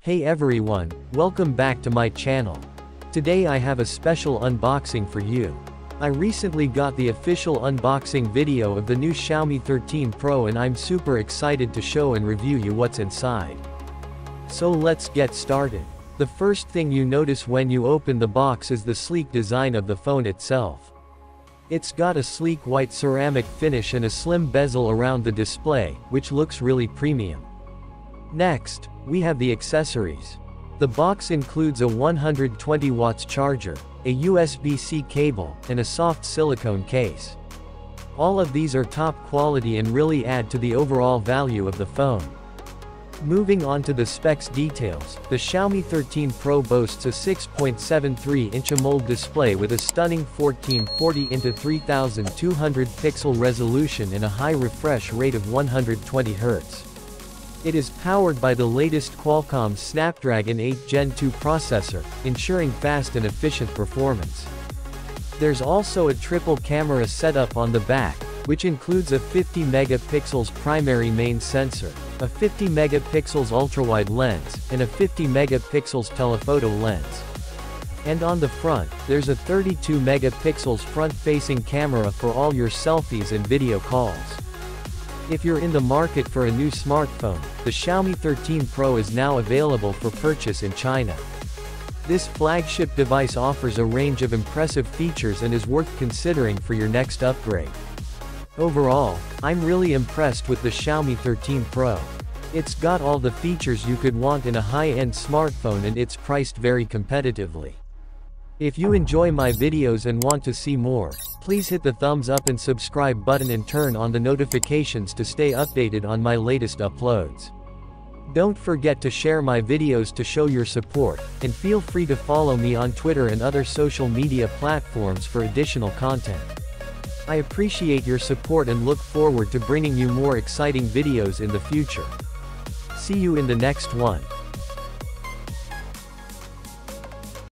Hey everyone, welcome back to my channel. Today I have a special unboxing for you. I recently got the official unboxing video of the new Xiaomi 13 Pro and I'm super excited to show and review you what's inside. So let's get started. The first thing you notice when you open the box is the sleek design of the phone itself. It's got a sleek white ceramic finish and a slim bezel around the display, which looks really premium. Next, we have the accessories. The box includes a 120 watts charger, a USB-C cable, and a soft silicone case. All of these are top quality and really add to the overall value of the phone. Moving on to the specs details, the Xiaomi 13 Pro boasts a 6.73-inch AMOLED display with a stunning 1440 x 3200 pixel resolution and a high refresh rate of 120 Hz. It is powered by the latest Qualcomm Snapdragon 8 Gen 2 processor, ensuring fast and efficient performance. There's also a triple camera setup on the back, which includes a 50 megapixels primary main sensor, a 50 megapixels ultrawide lens, and a 50 megapixels telephoto lens. And on the front, there's a 32 megapixels front-facing camera for all your selfies and video calls. If you're in the market for a new smartphone, the Xiaomi 13 Pro is now available for purchase in China. This flagship device offers a range of impressive features and is worth considering for your next upgrade. Overall, I'm really impressed with the Xiaomi 13 Pro. It's got all the features you could want in a high-end smartphone and it's priced very competitively. If you enjoy my videos and want to see more, please hit the thumbs up and subscribe button and turn on the notifications to stay updated on my latest uploads. Don't forget to share my videos to show your support, and feel free to follow me on Twitter and other social media platforms for additional content. I appreciate your support and look forward to bringing you more exciting videos in the future. See you in the next one.